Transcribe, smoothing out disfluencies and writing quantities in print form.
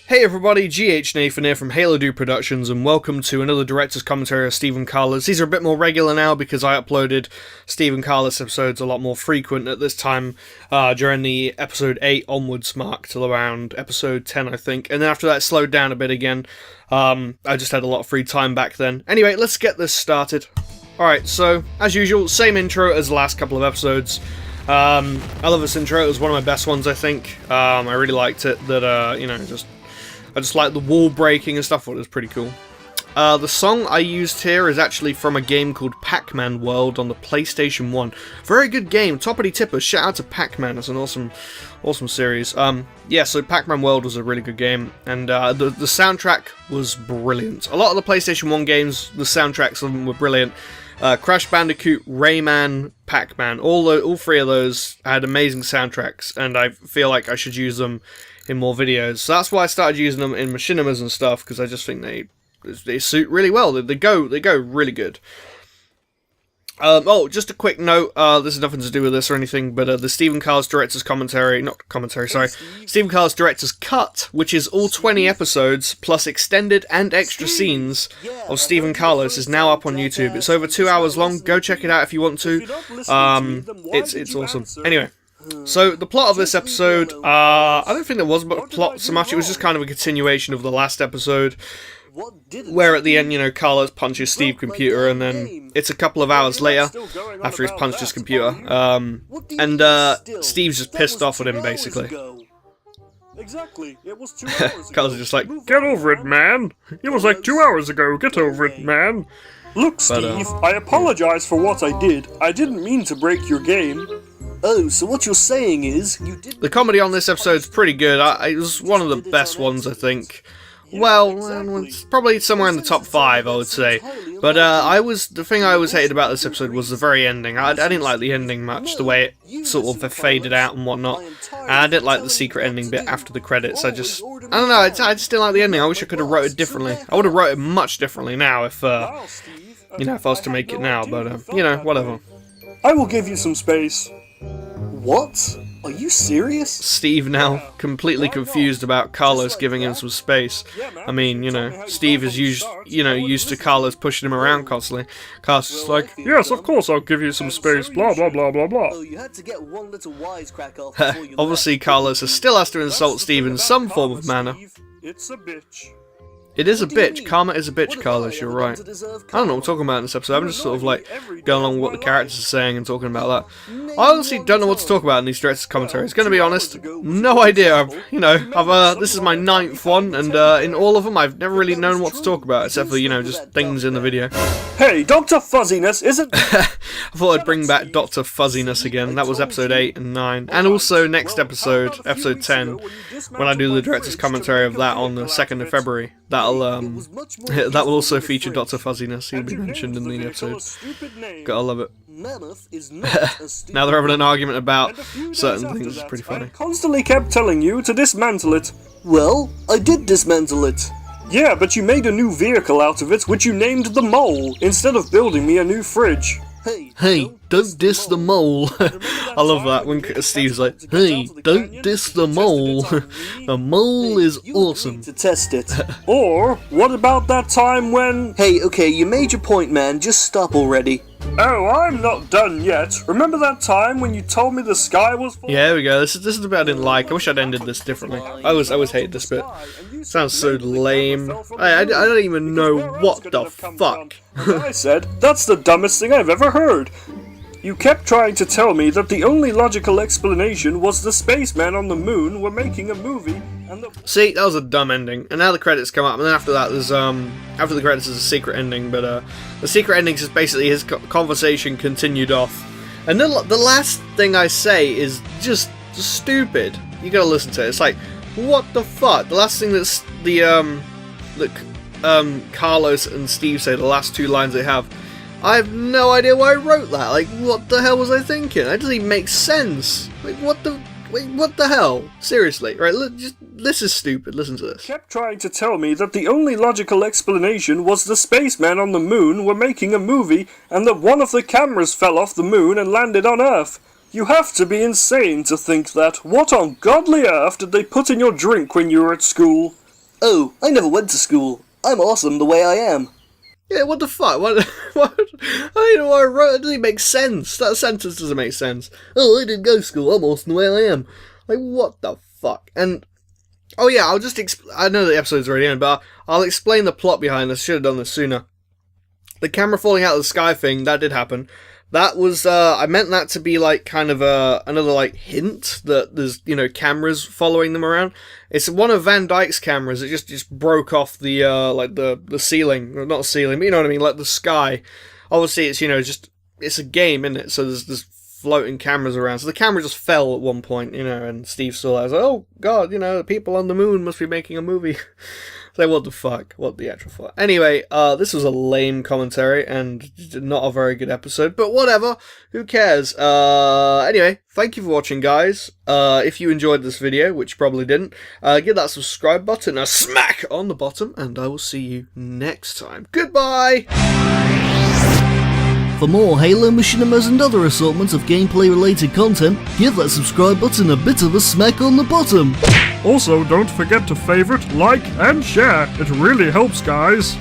Hey everybody, GH Nathan here from Halo Do Productions, and welcome to another director's commentary of Stephen Carlos. These are a bit more regular now because I uploaded Stephen Carlos episodes a lot more frequent at this time during the episode 8 onwards mark till around episode 10, I think. And then after that, it slowed down a bit again. I just had a lot of free time back then. Anyway, let's get this started. Alright, so, as usual, same intro as the last couple of episodes. I love this intro. It was one of my best ones, I think. I really liked it. I just like the wall breaking and stuff. It was pretty cool. The song I used here is actually from a game called Pac-Man World on the PlayStation 1. Very good game. Toppity tipper. Shout out to Pac-Man. It's an awesome series. So Pac-Man World was a really good game, and the soundtrack was brilliant. A lot of the PlayStation 1 games, the soundtracks of them were brilliant. Crash Bandicoot, Rayman, Pac-Man, all three of those had amazing soundtracks, and I feel like I should use them in more videos. So that's why I started using them in machinimas and stuff, because I just think they suit really well. They go really good. Just a quick note, this has nothing to do with this or anything, but the Stephen Carlos Director's Stephen Carlos Director's Cut, which is all 20 episodes, plus extended and extra scenes of Stephen Carlos, is now up on YouTube. It's over 2 hours long. Go check it out if you want to. It's awesome. Anyway. So, the plot of this episode, I don't think there was a plot so much, it was just kind of a continuation of the last episode, where at the end, Carlos punches Steve's computer, and then it's a couple of hours later, after he's punched his computer, and Steve's just pissed off at him, basically. Exactly. It was 2 hours ago. Carlos is just like, get over it, man! It was like 2 hours ago, get over it, man! Look, Steve, I apologize for what I did. I didn't mean to break your game. Oh, so what you're saying is you did. The comedy on this episode's pretty good. It was one of the best ones, I think. Well, it's probably somewhere in the top 5, I would say. But the thing I always hated about this episode was the very ending. I didn't like the ending much, the way it sort of faded out and whatnot. And I didn't like the secret ending bit after the credits. I don't know, I just didn't like the ending. I wish I could have wrote it differently. I would have wrote it much differently now if I was to make it now. But whatever. I will give you some space. What? Are you serious? Steve now completely confused about Carlos giving him some space. I mean, Steve is used to Carlos pushing him around constantly. Carlos is like, yes, of course I'll give you some space, blah blah blah blah blah. Oh, you had to get one little wisecrack off before you Obviously Carlos still has to insult Steve in some form of manner. It's a bitch. It is a bitch. Karma is a bitch, Carlos, you're right. I don't know what I'm talking about in this episode. I'm just sort of like going along with what the characters are saying and talking about that. I honestly don't know what to talk about in these director's commentaries. Gonna be honest, no idea. This is my 9th one, and in all of them I've never really known what to talk about, except for, just things in the video. Hey, Dr. Fuzziness isn't... I thought I'd bring back Dr. Fuzziness again. That was episode 8 and 9. And also next episode, episode 10, when I do the director's commentary of that on the 2nd of February. That will also feature Dr. Fuzziness. He'll be mentioned in the episode. Gotta love it. Now they're having an argument about certain things. It's pretty funny. I constantly kept telling you to dismantle it. Well, I did dismantle it. Yeah, but you made a new vehicle out of it, which you named the Mole, instead of building me a new fridge. Hey, don't diss the mole. I love that when Steve's like, hey, don't diss the mole. The mole is awesome. To test it. Or, what about that time when... Hey, okay, you made your point, man. Just stop already. Oh, I'm not done yet. Remember that time when you told me the sky was full? Yeah, there we go. This is the bit I didn't like. I wish I'd ended this differently. I always hated this bit. Sounds so lame. I don't even know what the fuck. I said, that's the dumbest thing I've ever heard. You kept trying to tell me that the only logical explanation was the spacemen on the moon were making a movie and the... See, that was a dumb ending. And now the credits come up, and then after that there's, after the credits is a secret ending, but, the secret ending is basically his conversation continued off. And then the last thing I say is just stupid. You gotta listen to it. It's like, what the fuck? The last thing that's Carlos and Steve say, the last 2 lines they have, I have no idea why I wrote that. Like, what the hell was I thinking? That doesn't even make sense. Like, what the hell? Seriously, right? This is stupid. Listen to this. Kept trying to tell me that the only logical explanation was the spacemen on the moon were making a movie and that one of the cameras fell off the moon and landed on Earth. You have to be insane to think that. What on godly earth did they put in your drink when you were at school? Oh, I never went to school. I'm awesome the way I am. Yeah, what the fuck? What? I don't know why I wrote it. It doesn't make sense. That sentence doesn't make sense. Oh, I didn't go to school. I'm awesome the way I am. Like, what the fuck? And, oh yeah, I'll just I know the episode's already in, but I'll explain the plot behind this. Should have done this sooner. The camera falling out of the sky thing, that did happen. That was, I meant that to be like kind of another like hint that there's, you know, cameras following them around. It's one of Van Dyke's cameras. It just broke off the, like the ceiling, not ceiling, but you know what I mean, like the sky. Obviously it's, you know, it's a game, isn't it? So there's floating cameras around. So the camera just fell at one point, you know, and Steve saw that. I was like, oh god, you know, the people on the moon must be making a movie. Like, what the fuck? What the actual fuck? Anyway, this was a lame commentary and not a very good episode, but whatever. Who cares? Anyway, thank you for watching, guys. If you enjoyed this video, which you probably didn't, give that subscribe button a smack on the bottom, and I will see you next time. Goodbye! For more Halo Machinimas and other assortments of gameplay related content, give that subscribe button a bit of a smack on the bottom. Also, don't forget to favorite, like, and share. It really helps, guys.